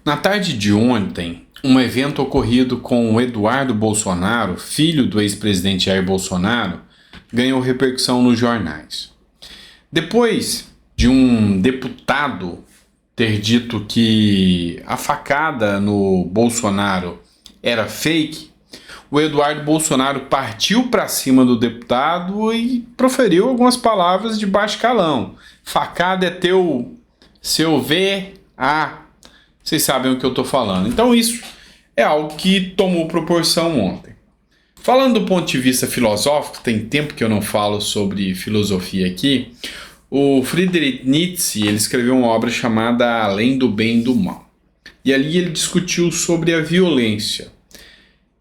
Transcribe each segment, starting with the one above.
Na tarde de ontem, um evento ocorrido com o Eduardo Bolsonaro, filho do ex-presidente Jair Bolsonaro, ganhou repercussão nos jornais. Depois de um deputado ter dito que a facada no Bolsonaro era fake, o Eduardo Bolsonaro partiu para cima do deputado e proferiu algumas palavras de baixo calão. Facada é seu VA. Vocês sabem o que eu estou falando. Então isso é algo que tomou proporção ontem. Falando do ponto de vista filosófico, tem tempo que eu não falo sobre filosofia aqui, o Friedrich Nietzsche ele escreveu uma obra chamada Além do Bem e do Mal. E ali ele discutiu sobre a violência.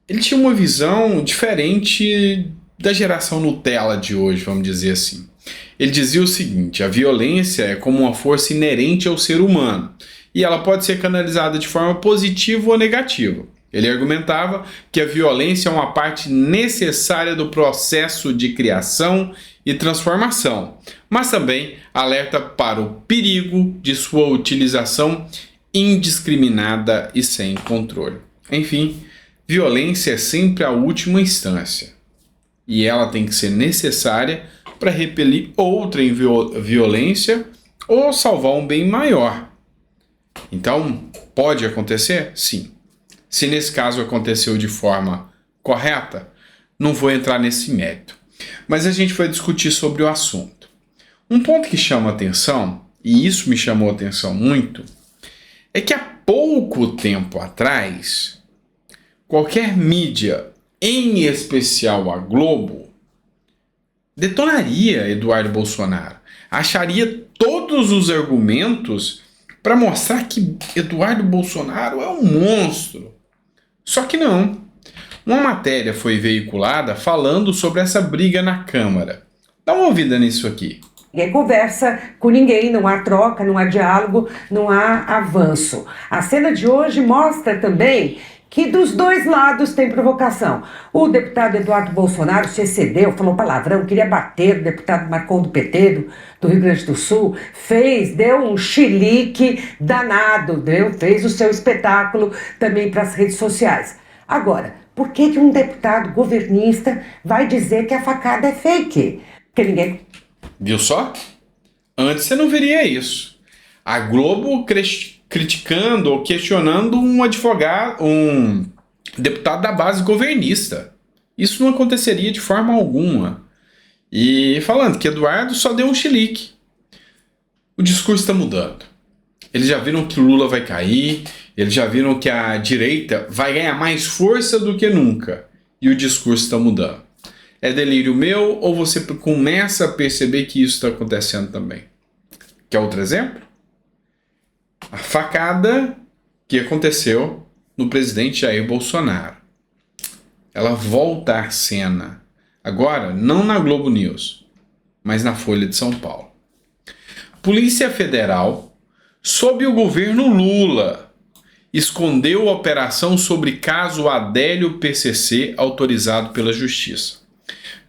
Ele tinha uma visão diferente da geração Nutella de hoje, vamos dizer assim. Ele dizia o seguinte: a violência é como uma força inerente ao ser humano, e ela pode ser canalizada de forma positiva ou negativa. Ele argumentava que a violência é uma parte necessária do processo de criação e transformação, mas também alerta para o perigo de sua utilização indiscriminada e sem controle. Enfim, violência é sempre a última instância, e ela tem que ser necessária para repelir outra violência ou salvar um bem maior. Então, pode acontecer? Sim. Se nesse caso aconteceu de forma correta, não vou entrar nesse mérito. Mas a gente vai discutir sobre o assunto. Um ponto que chama atenção, e isso me chamou atenção muito, é que há pouco tempo atrás, qualquer mídia, em especial a Globo, detonaria Eduardo Bolsonaro. Acharia todos os argumentos para mostrar que Eduardo Bolsonaro é um monstro. Só que não. Uma matéria foi veiculada falando sobre essa briga na Câmara. Dá uma ouvida nisso aqui. Ninguém conversa com ninguém, não há troca, não há diálogo, não há avanço. A cena de hoje mostra também que dos dois lados tem provocação. O deputado Eduardo Bolsonaro se excedeu, falou palavrão, queria bater o deputado Marcon do PT do Rio Grande do Sul, deu um chilique danado, fez o seu espetáculo também para as redes sociais. Agora, por que um deputado governista vai dizer que a facada é fake? Porque ninguém... Viu só? Antes você não veria isso. A Globo criticando ou questionando um advogado, um deputado da base governista. Isso não aconteceria de forma alguma. E falando que Eduardo só deu um chilique. O discurso está mudando. Eles já viram que Lula vai cair, eles já viram que a direita vai ganhar mais força do que nunca. E o discurso está mudando. É delírio meu ou você começa a perceber que isso está acontecendo também? Quer outro exemplo? A facada que aconteceu no presidente Jair Bolsonaro. Ela volta à cena. Agora, não na Globo News, mas na Folha de São Paulo. Polícia Federal, sob o governo Lula, escondeu a operação sobre caso Adélio PCC autorizado pela Justiça.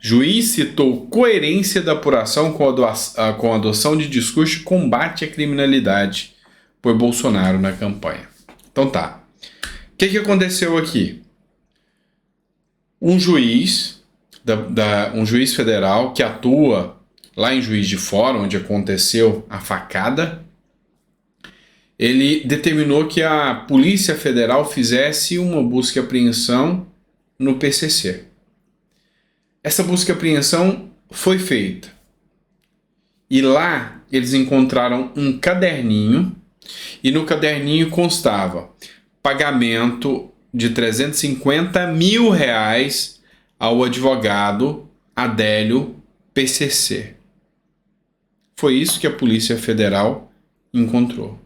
Juiz citou coerência da apuração com a adoção de discurso de combate à criminalidade por Bolsonaro na campanha. Então tá. O que aconteceu aqui? Um juiz federal que atua lá em Juiz de Fora, onde aconteceu a facada, ele determinou que a Polícia Federal fizesse uma busca e apreensão no PCC. Essa busca e apreensão foi feita. E lá eles encontraram um caderninho, e no caderninho constava pagamento de R$350 mil ao advogado Adélio PCC. Foi isso que a Polícia Federal encontrou.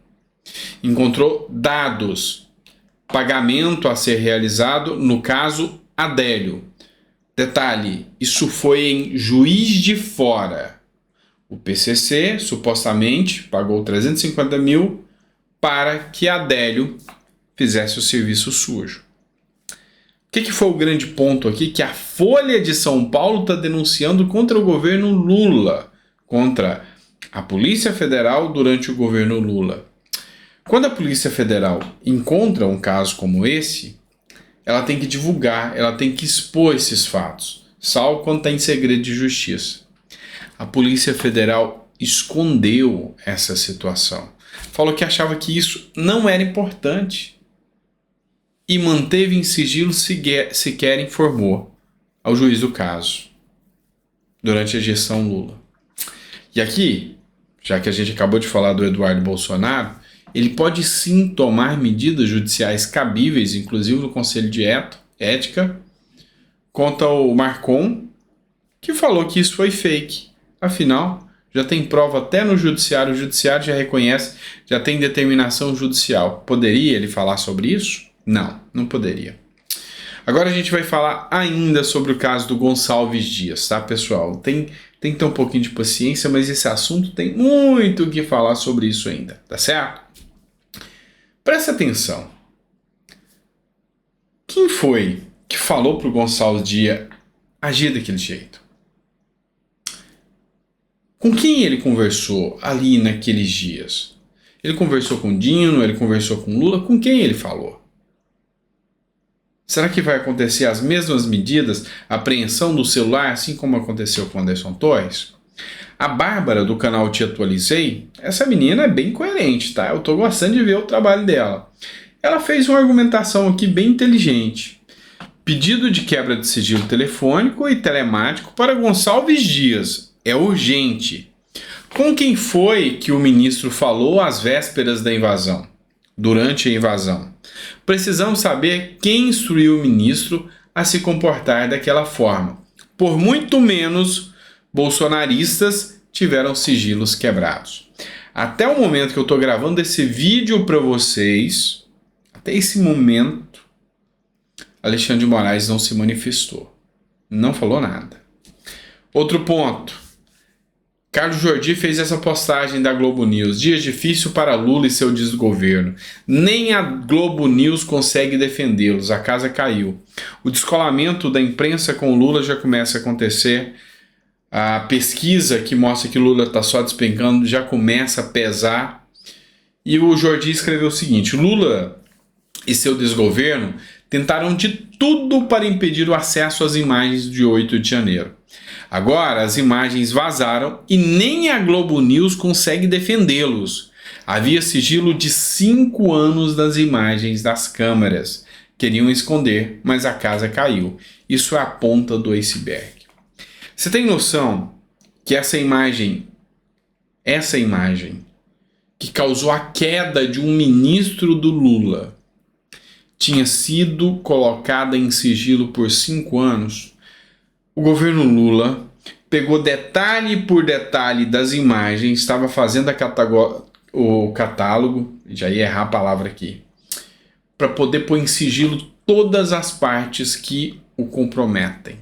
Encontrou dados, pagamento a ser realizado no caso Adélio. Detalhe, isso foi em Juiz de Fora. O PCC supostamente pagou 350 mil para que Adélio fizesse o serviço sujo. O que foi o grande ponto aqui? Que a Folha de São Paulo está denunciando contra o governo Lula, contra a Polícia Federal durante o governo Lula. Quando a Polícia Federal encontra um caso como esse, ela tem que divulgar, ela tem que expor esses fatos, salvo quando está em segredo de justiça. A Polícia Federal escondeu essa situação. Falou que achava que isso não era importante e manteve em sigilo, sequer informou ao juiz do caso durante a gestão Lula. E aqui, já que a gente acabou de falar do Eduardo Bolsonaro, ele pode sim tomar medidas judiciais cabíveis, inclusive no Conselho de Ética, contra o Marcon, que falou que isso foi fake. Afinal, já tem prova até no judiciário, o judiciário já reconhece, já tem determinação judicial. Poderia ele falar sobre isso? Não, não poderia. Agora a gente vai falar ainda sobre o caso do Gonçalves Dias, tá, pessoal? Tem que ter um pouquinho de paciência, mas esse assunto tem muito o que falar sobre isso ainda, tá certo? Presta atenção. Quem foi que falou pro Gonçalves Dias agir daquele jeito? Com quem ele conversou ali naqueles dias? Ele conversou com Dino, ele conversou com Lula, com quem ele falou? Será que vai acontecer as mesmas medidas, apreensão do celular, assim como aconteceu com Anderson Torres? A Bárbara, do canal Te Atualizei, essa menina é bem coerente, tá? Eu tô gostando de ver o trabalho dela. Ela fez uma argumentação aqui bem inteligente. Pedido de quebra de sigilo telefônico e telemático para Gonçalves Dias. É urgente. Com quem foi que o ministro falou às vésperas da invasão? Durante a invasão? Precisamos saber quem instruiu o ministro a se comportar daquela forma. Por muito menos, bolsonaristas tiveram sigilos quebrados. Até o momento que eu estou gravando esse vídeo para vocês, até esse momento, Alexandre de Moraes não se manifestou. Não falou nada. Outro ponto. Carlos Jordi fez essa postagem da Globo News. Dias difícil para Lula e seu desgoverno. Nem a Globo News consegue defendê-los. A casa caiu. O descolamento da imprensa com Lula já começa a acontecer. A pesquisa que mostra que Lula está só despencando já começa a pesar. E o Jordi escreveu o seguinte: Lula e seu desgoverno tentaram de tudo para impedir o acesso às imagens de 8 de janeiro. Agora as imagens vazaram e nem a Globo News consegue defendê-los. Havia sigilo de 5 anos das imagens das câmeras. Queriam esconder, mas a casa caiu. Isso é a ponta do iceberg. Você tem noção que essa imagem que causou a queda de um ministro do Lula tinha sido colocada em sigilo por 5 anos? O governo Lula pegou detalhe por detalhe das imagens, estava fazendo o catálogo, já ia errar a palavra aqui, para poder pôr em sigilo todas as partes que o comprometem.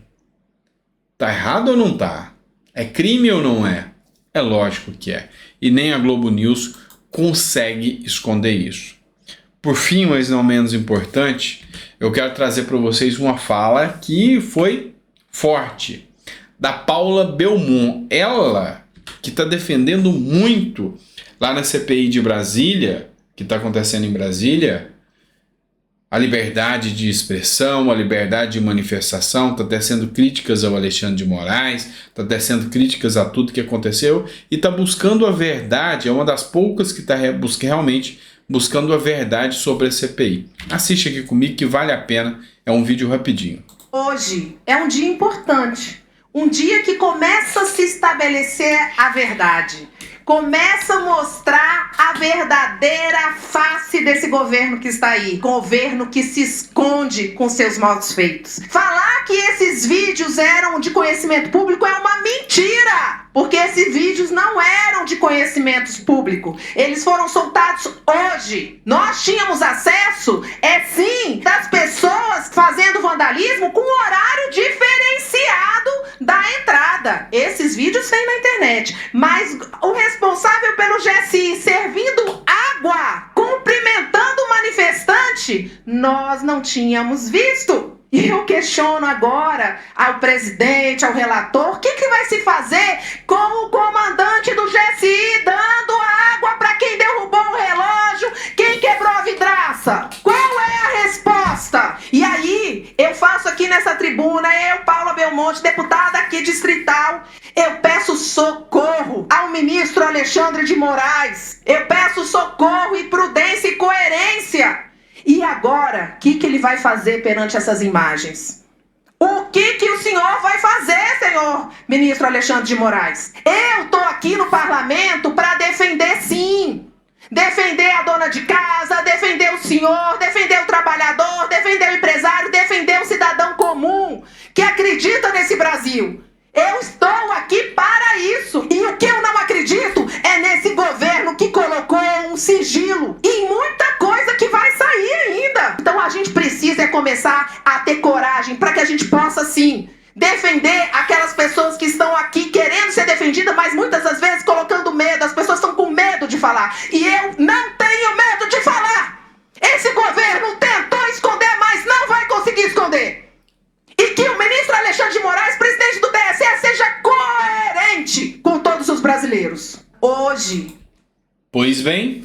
Tá errado ou não tá? É crime ou não é? É lógico que é. E nem a Globo News consegue esconder isso. Por fim, mas não menos importante, eu quero trazer para vocês uma fala que foi forte, da Paula Belmont. Ela que está defendendo muito lá na CPI de Brasília, que está acontecendo em Brasília, a liberdade de expressão, a liberdade de manifestação, está tecendo críticas ao Alexandre de Moraes, está tecendo críticas a tudo que aconteceu e está buscando a verdade. É uma das poucas que está realmente buscando a verdade sobre a CPI. Assiste aqui comigo que vale a pena, é um vídeo rapidinho. Hoje é um dia importante, um dia que começa a se estabelecer a verdade, começa a mostrar a verdadeira face desse governo que está aí, governo que se esconde com seus maus feitos. Falar que esses vídeos eram de conhecimento público é uma mentira, porque esses vídeos não eram de conhecimento público, eles foram soltados hoje. Nós tínhamos acesso, sim, das pessoas fazendo vandalismo com horário diferenciado da entrada. Esses vídeos tem na internet, mas o responsável pelo GSI servindo água, cumprimentando o manifestante, nós não tínhamos visto. E eu questiono agora ao presidente, ao relator, o que vai se fazer com o comandante do GSI dando água para quem derrubou o relógio, quem quebrou a vidraça? Qual é a resposta? E aí, eu faço aqui nessa tribuna, eu, Paula Belmonte, deputada aqui distrital, eu peço socorro ao ministro Alexandre de Moraes. Eu peço socorro e prudência e coerência. E agora, o que ele vai fazer perante essas imagens? O que o senhor vai fazer, senhor ministro Alexandre de Moraes? Eu estou aqui no parlamento para defender, sim. Defender a dona de casa, defender o senhor, defender o trabalhador, defender o empresário, defender o cidadão comum que acredita nesse Brasil. Eu estou aqui para isso. E o que eu não acredito é nesse governo que colocou um sigilo em muita coisa que vai sair ainda. Então a gente precisa começar a ter coragem para que a gente possa, sim, defender aquelas pessoas que estão aqui querendo ser defendidas, mas muitas das vezes colocando medo. As pessoas estão com medo de falar. E eu não tenho medo de falar. Esse governo tentou esconder, mas não vai conseguir esconder. E que o ministro Alexandre de Moraes, presidente do TSE, seja coerente com todos os brasileiros. Hoje. Pois bem,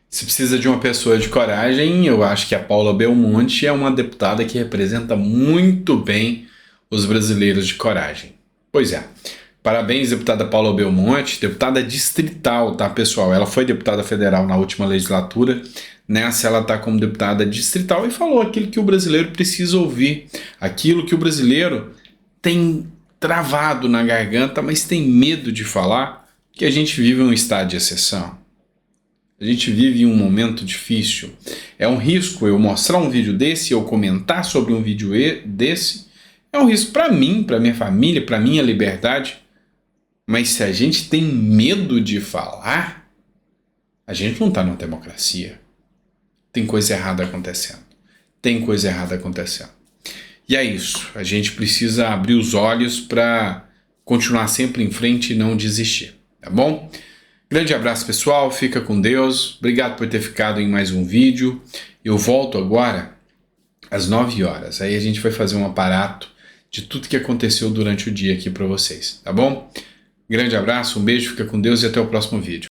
se precisa de uma pessoa de coragem, eu acho que a Paula Belmonte é uma deputada que representa muito bem os brasileiros de coragem. Pois é. Parabéns, deputada Paula Belmonte, deputada distrital, tá, pessoal? Ela foi deputada federal na última legislatura. Nessa ela está como deputada distrital e falou aquilo que o brasileiro precisa ouvir, aquilo que o brasileiro tem travado na garganta, mas tem medo de falar, que a gente vive um estado de exceção. A gente vive um momento difícil. É um risco eu mostrar um vídeo desse, eu comentar sobre um vídeo desse. É um risco para mim, para minha família, para minha liberdade. Mas se a gente tem medo de falar, a gente não está numa democracia. Tem coisa errada acontecendo. Tem coisa errada acontecendo. E é isso. A gente precisa abrir os olhos para continuar sempre em frente e não desistir. Tá bom? Grande abraço, pessoal. Fica com Deus. Obrigado por ter ficado em mais um vídeo. Eu volto agora às 9 horas. Aí a gente vai fazer um aparato de tudo que aconteceu durante o dia aqui para vocês. Tá bom? Grande abraço, um beijo, fica com Deus e até o próximo vídeo.